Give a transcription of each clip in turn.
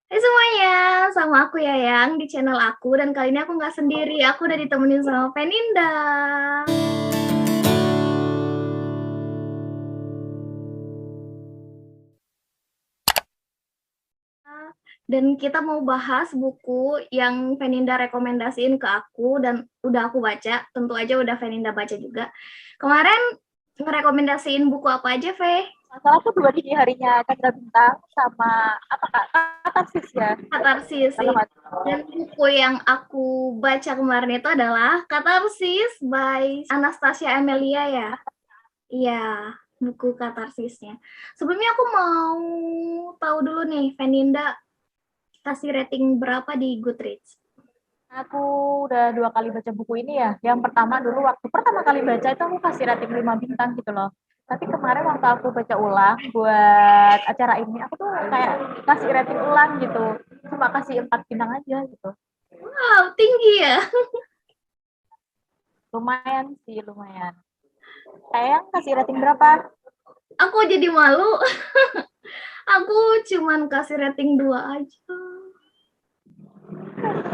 Hai semuanya, sama aku Yayang di channel aku dan kali ini aku nggak sendiri, aku udah ditemenin sama Peninda. Dan kita mau bahas buku yang Peninda rekomendasiin ke aku dan udah aku baca, tentu aja udah Peninda baca juga. Kemarin ngerekomendasiin buku apa aja, Fe? Masalah aku dua di harinya Chandra Bintang sama apa kak? Katarsis ya. Katarsis. Kalau nggak Dan buku yang aku baca kemarin itu adalah Katarsis by Anastasia Amelia ya. Iya, buku katarsisnya. Sebelumnya aku mau tahu dulu nih, Feninda kasih rating berapa di Goodreads? aku udah dua kali baca buku ini ya. Yang pertama dulu waktu pertama kali baca itu aku kasih rating 5 bintang gitu loh. Tapi kemarin waktu aku baca ulang buat acara ini, aku tuh kayak kasih rating ulang gitu. Cuma kasih 4 bintang aja gitu. Wow, tinggi ya. Lumayan sih, lumayan. Sayang kasih rating berapa? Aku jadi malu. Aku cuman kasih rating 2 aja.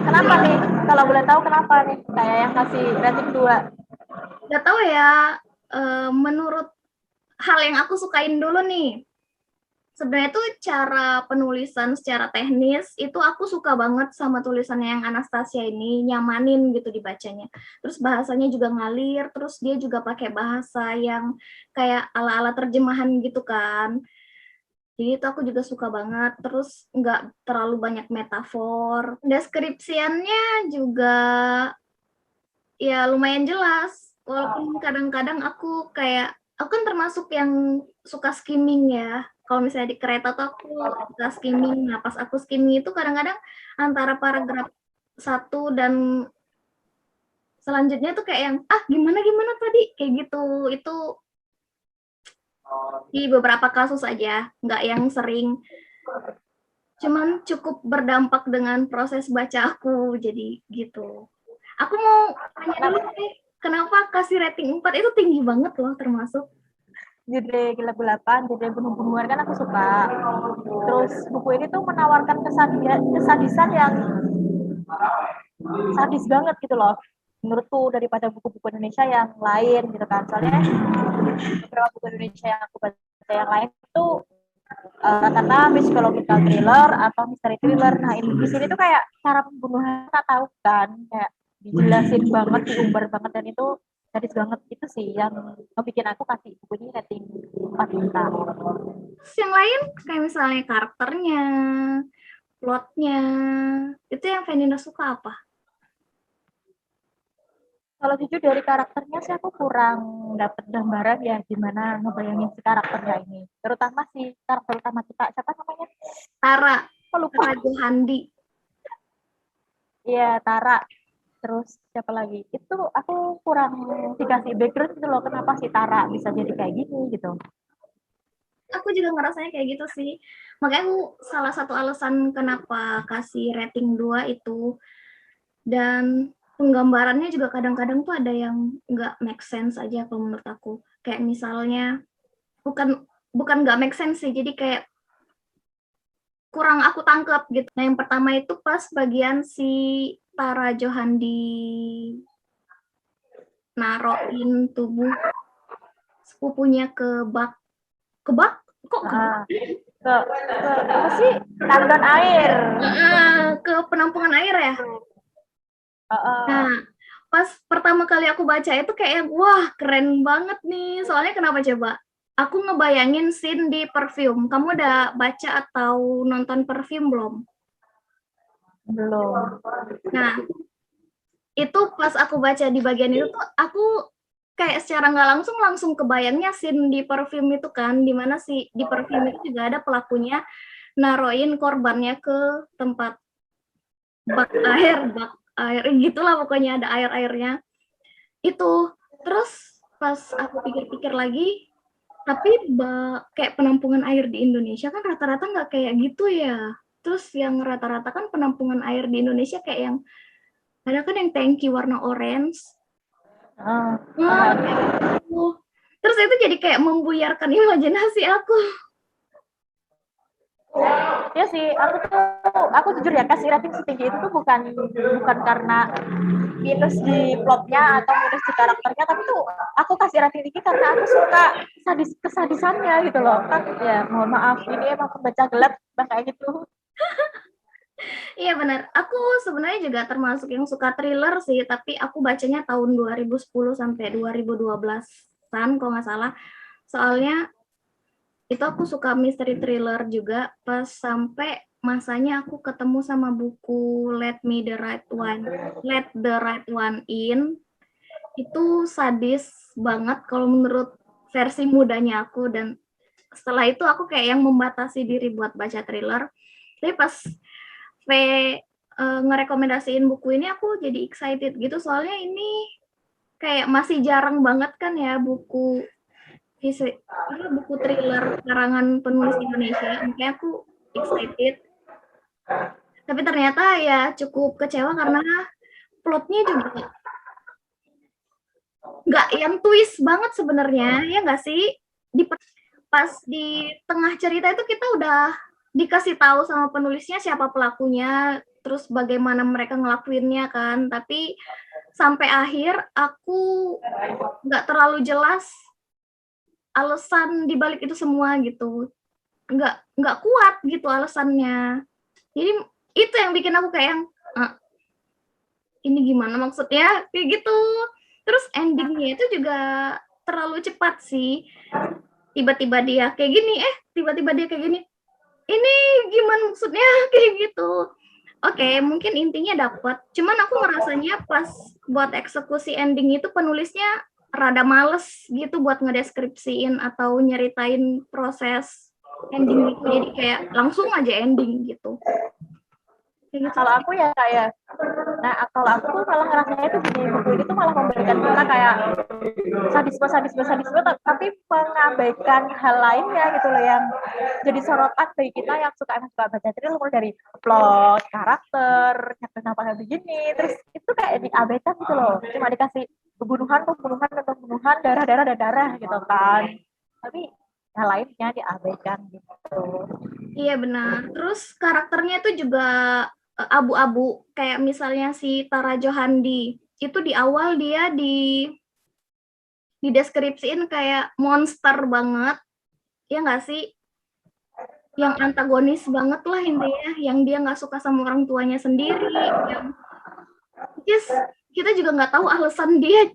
Kenapa nih? Kalau boleh tahu kenapa nih? Kayak yang kasih rating 2. Gak tahu ya, menurut hal yang aku sukain dulu nih. Sebenarnya tuh cara penulisan secara teknis itu aku suka banget sama tulisannya yang Anastasia ini, nyamanin gitu dibacanya. Terus bahasanya juga ngalir, terus dia juga pakai bahasa yang kayak ala-ala terjemahan gitu kan. Jadi itu aku juga suka banget, terus nggak terlalu banyak metafor. Deskripsiannya juga ya lumayan jelas, walaupun kadang-kadang aku kan termasuk yang suka skimming ya. Kalau misalnya di kereta tuh aku suka skimming. Nah, pas aku skimming itu kadang-kadang antara paragraf satu dan selanjutnya tuh kayak yang gimana gimana tadi kayak gitu. Itu di beberapa kasus aja, nggak yang sering. Cuman cukup berdampak dengan proses baca aku, jadi gitu. Aku mau tanya dulu nih, kenapa kasih rating 4 itu tinggi banget loh termasuk. Genre gelap-gelapan, genre bunuh-bunuhan kan aku suka. Terus buku ini tuh menawarkan kesadisan yang sadis banget gitu loh. Menurutku daripada buku-buku Indonesia yang lain gitu kan. Soalnya beberapa buku Indonesia yang aku baca yang lain itu rata-rata psychological thriller atau mystery thriller. Nah ini di sini tuh kayak cara pembunuhan tak tahu kan, kayak dijelasin banget, diumbar banget dan itu sadis banget itu sih yang bikin aku kasih buku ini rating 4 bintang. Terus yang lain kayak misalnya karakternya, plotnya, itu yang Venina suka apa? Kalau jujur dari karakternya sih aku kurang dapat gambaran ya gimana ngebayangin si karakternya ini. Terutama si karakter utama kita, siapa namanya? Tara, Aku lupa. Tara Johandi. Iya, Tara. Terus siapa lagi? Itu aku kurang dikasih background gitu loh kenapa si Tara bisa jadi kayak gini gitu. Aku juga ngerasanya kayak gitu sih. Makanya aku salah satu alasan kenapa kasih rating 2 itu. Dan penggambarannya juga kadang-kadang tuh ada yang nggak make sense aja kalau menurut aku. Kayak misalnya, bukan bukan nggak make sense sih, jadi kayak kurang aku tangkap gitu. Nah, yang pertama itu pas bagian si Tara Johandi naroin tubuh sepupunya ke bak kok ke bak? Nah, apa sih? Tandon air. Ke penampungan air ya. Uh, Nah, pas pertama kali aku baca itu kayak wah keren banget nih. Soalnya kenapa coba? Aku ngebayangin scene di Perfume. Kamu udah baca atau nonton Perfume belum? belum. Nah, itu pas aku baca di bagian itu tuh aku kayak secara nggak langsung langsung kebayangnya scene di Perfume itu kan, dimana sih di Perfume itu juga ada pelakunya naroin korbannya ke tempat bak air gitulah, pokoknya ada air-airnya itu. Terus pas aku pikir-pikir lagi, tapi kayak penampungan air di Indonesia kan rata-rata nggak kayak gitu ya. Terus yang rata-rata kan penampungan air di Indonesia kayak yang ada kan yang tangki warna orange. Wah, kayak gitu. Terus itu jadi kayak membuyarkan imajinasi aku. Ya sih, aku jujur ya kasih rating setinggi itu tuh bukan karena minus di plotnya atau minus di karakternya, tapi tuh aku kasih rating tinggi karena aku suka kesadisannya gitu loh. Kan ya mohon maaf, ini emang pembaca gelap kayak gitu. Iya benar. Aku sebenarnya juga termasuk yang suka thriller sih, tapi aku bacanya tahun 2010 sampai 2012-an kalau nggak salah. Soalnya itu aku suka misteri thriller juga pas sampai masanya aku ketemu sama buku Let the Right One In. Itu sadis banget kalau menurut versi mudanya aku, dan setelah itu aku kayak yang membatasi diri buat baca thriller. Tapi pas V ngerekomendasiin buku ini aku jadi excited gitu, soalnya ini kayak masih jarang banget kan ya buku buku thriller karangan penulis Indonesia, makanya aku excited. Tapi ternyata ya cukup kecewa karena plotnya juga nggak yang twist banget sebenarnya, ya nggak sih? Di pas di tengah cerita itu kita udah dikasih tahu sama penulisnya siapa pelakunya, terus bagaimana mereka ngelakuinnya kan. Tapi sampai akhir aku nggak terlalu jelas alasan dibalik itu semua gitu. Nggak kuat gitu alasannya. Jadi itu yang bikin aku kayak yang ini gimana maksudnya kayak gitu. Terus endingnya itu juga terlalu cepat sih. Tiba-tiba dia kayak gini, tiba-tiba dia kayak gini. Ini gimana maksudnya kayak gitu. Oke, mungkin intinya dapat. Cuman aku ngerasanya pas buat eksekusi ending itu penulisnya rada males gitu buat ngedeskripsiin atau nyeritain proses ending itu. Jadi kayak langsung aja ending gitu. Gitu. Kalau aku ya kayak, kalau aku tuh malah ngerasanya itu gini, buku ini tuh malah memberikan kita kayak sadisme, tapi mengabaikan hal lainnya gitu loh yang jadi sorotan bagi kita yang suka baca thriller, mulai dari plot, karakter, kenapa kayak begini, terus itu kayak diabaikan gitu loh, cuma dikasih pembunuhan, darah gitu kan, tapi hal lainnya diabaikan gitu. Iya benar. Terus karakternya itu juga abu-abu, kayak misalnya si Tara Johandi itu di awal dia dideskripsiin kayak monster banget, ya nggak sih, yang antagonis banget lah intinya, yang dia nggak suka sama orang tuanya sendiri, yang kita juga nggak tahu alasan dia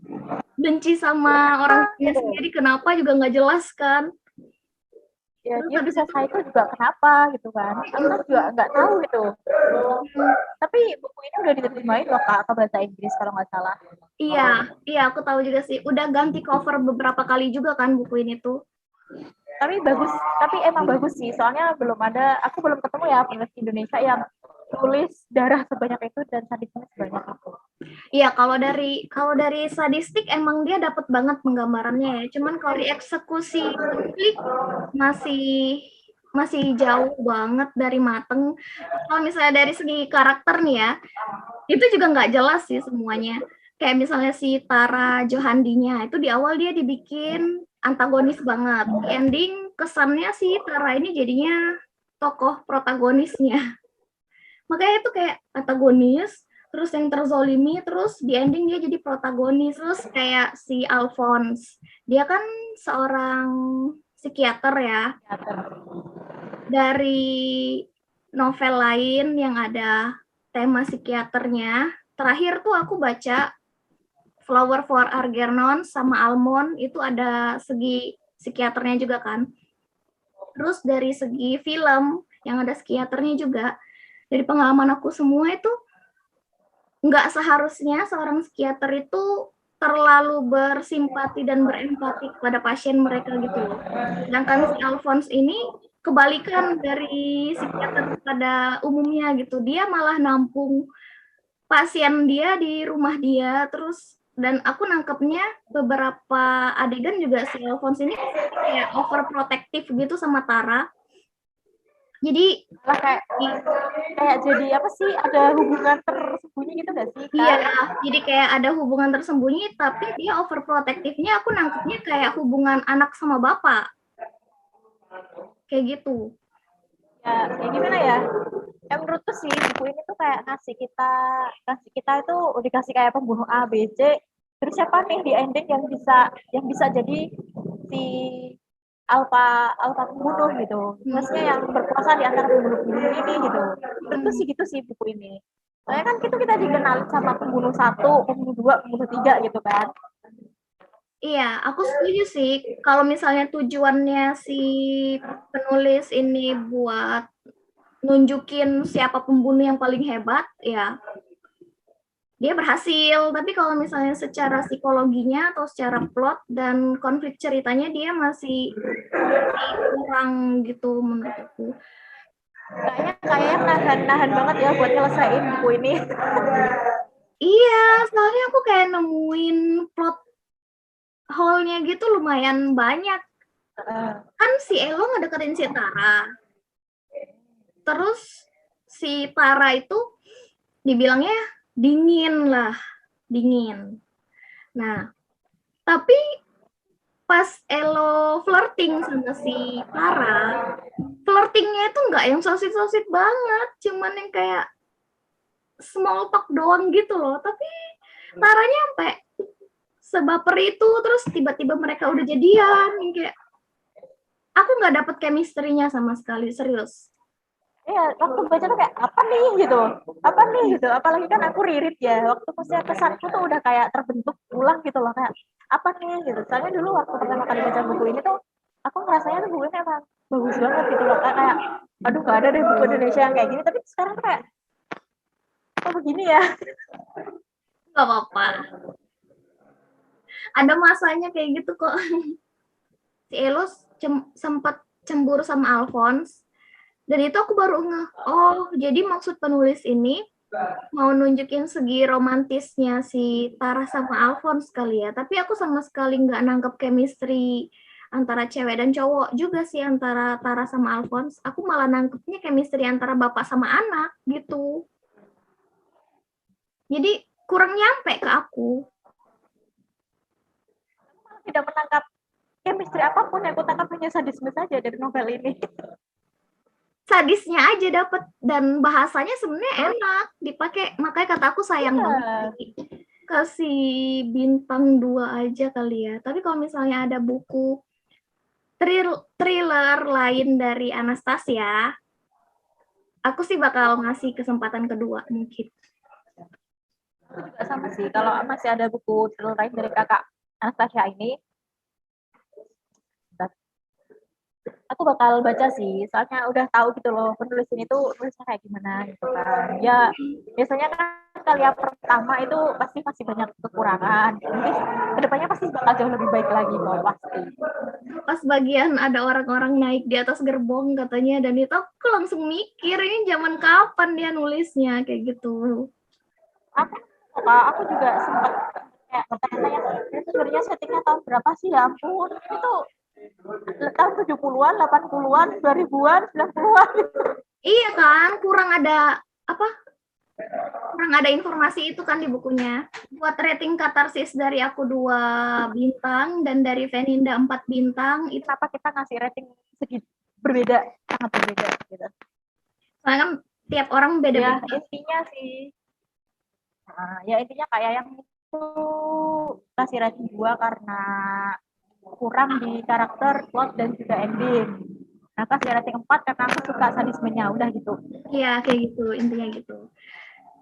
benci sama orang tuanya sendiri kenapa juga nggak jelas kan. Ya, dia bisa psycho juga kenapa gitu kan, kita juga nggak tahu gitu. Tapi buku ini udah diterjemahin loh kak ke bahasa Inggris kalau nggak salah. Iya aku tahu juga sih, udah ganti cover beberapa kali juga kan buku ini tuh. Tapi emang bagus sih, soalnya aku belum ketemu ya penulis Indonesia yang tulis darah sebanyak itu dan sadisme sebanyak itu. Iya, kalau dari sadistik emang dia dapat banget penggambarannya ya. Cuman kalau dieksekusi konflik masih jauh banget dari mateng. Kalau misalnya dari segi karakter nih ya, itu juga nggak jelas sih semuanya. Kayak misalnya si Tara Johandinya, itu di awal dia dibikin antagonis banget. Di ending kesannya si Tara ini jadinya tokoh protagonisnya. Makanya itu kayak antagonis, terus yang terzolimi, terus di ending dia jadi protagonis. Terus kayak si Alphonse, dia kan seorang psikiater ya. Dari novel lain yang ada tema psikiaternya, terakhir tuh aku baca Flower for Algernon sama Almond, itu ada segi psikiaternya juga kan. Terus dari segi film yang ada psikiaternya juga, dari pengalaman aku semua itu nggak seharusnya seorang psikiater itu terlalu bersimpati dan berempati kepada pasien mereka gitu loh. Sedangkan si Alphonse ini kebalikan dari psikiater pada umumnya gitu. Dia malah nampung pasien dia di rumah dia, terus dan aku nangkepnya beberapa adegan juga si Alphonse ini kayak overprotective gitu sama Tara. Jadi kayak jadi apa sih, ada hubungan tersembunyi gitu nggak sih? Iya, jadi kayak ada hubungan tersembunyi, tapi dia overprotective-nya aku nangkepnya kayak hubungan anak sama bapak. Kayak gitu. ya gimana ya? Ya menurutku sih buku ini tuh kayak ngasih kita itu dikasih kayak pembunuh A B C, terus siapa nih di ending yang bisa jadi si alpha alpha pembunuh gitu, maksudnya yang berkuasa di antara pembunuh-pembunuh ini gitu. Menurutku sih gitu sih buku ini. Soalnya kan kita dikenal sama pembunuh satu, pembunuh dua, pembunuh tiga gitu kan. Iya, aku setuju sih. Kalau misalnya tujuannya si penulis ini buat nunjukin siapa pembunuh yang paling hebat, ya dia berhasil. Tapi kalau misalnya secara psikologinya atau secara plot dan konflik ceritanya dia masih kurang gitu menurut aku. Kayaknya nahan banget ya buat nyelesain buku ini. Iya, soalnya aku kayak nemuin plot hole-nya gitu lumayan banyak. Kan si Elo ngedeketin si Tara. Terus si Tara itu dibilangnya dingin lah, dingin. Nah, tapi pas Elo flirting sama si Tara, flirtingnya itu nggak yang sosit-sosit banget, cuman yang kayak small talk doang gitu loh. Tapi Taranya sampai sebaper itu, terus tiba-tiba mereka udah jadian, yang kayak aku nggak dapet chemistry-nya sama sekali, serius. Iya, waktu baca tuh kayak apa nih gitu. Apalagi kan aku ririt ya, waktu maksudnya kesanku tuh udah kayak terbentuk ulang gitu loh, kayak apa nih gitu. Soalnya dulu waktu pertama kali baca buku ini tuh, aku ngerasanya tuh buku ini emang bagus banget gitu loh, kayak aduh gak ada deh buku Indonesia yang kayak gini. Tapi sekarang tuh kayak kok begini ya. Gak apa-apa, ada masanya kayak gitu kok. Si Elo sempat cemburu sama Alphonse, dan itu aku baru ngeh, oh jadi maksud penulis ini mau nunjukin segi romantisnya si Tara sama Alphonse kali ya. Tapi aku sama sekali nggak nangkep chemistry antara cewek dan cowok juga sih, antara Tara sama Alphonse. Aku malah nangkepnya chemistry antara bapak sama anak gitu. Jadi kurang nyampe ke aku. Tidak menangkap chemistry apapun, yang aku tangkap hanya sadisme saja dari novel ini. Sadisnya aja dapet, dan bahasanya sebenarnya enak dipakai, makanya kata aku sayang banget kasih bintang 2 aja kali ya. Tapi kalau misalnya ada buku thriller lain dari Anastasia, aku sih bakal ngasih kesempatan kedua mungkin. Aku juga sama sih, kalau masih ada buku thriller lain dari kakak Anastasia ini, aku bakal baca sih, soalnya udah tahu gitu loh penulis ini tuh nulisnya kayak gimana gitu kan. Ya biasanya kan karya pertama itu pasti masih banyak kekurangan, mungkin kedepannya pasti bakal jauh lebih baik lagi kok pasti. Pas bagian ada orang-orang naik di atas gerbong katanya, dan itu aku langsung mikir ini zaman kapan dia nulisnya kayak gitu. Aku juga sempat kayak bertanya-tanya, itu sebenarnya settingnya tahun berapa sih, ya ampun, itu tahun 70-an, 80-an, 2000-an, 90-an. Iya kan, kurang ada apa? Kurang ada informasi itu kan di bukunya. Buat rating katarsis dari aku 2 bintang dan dari Veninda 4 bintang, itu Kenapa kita ngasih rating segi berbeda, sangat berbeda gitu. soalnya kan tiap orang beda-beda. Ya intinya sih, ya intinya kayak yang itu kasih rating 2 karena kurang di karakter, plot, dan juga ending. Nah, kasih rating 4 karena aku suka sadismenya, udah gitu. Iya, kayak gitu, intinya gitu.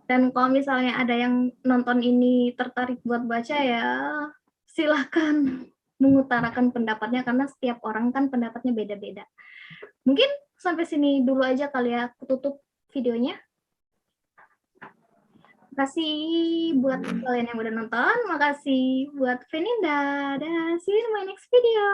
Dan kalau misalnya ada yang nonton ini tertarik buat baca, ya silahkan mengutarakan pendapatnya, karena setiap orang kan pendapatnya beda-beda. Mungkin sampai sini dulu aja kali ya, aku tutup videonya. Makasih buat kalian yang udah nonton, makasih buat Veninda, dan see you in my next video.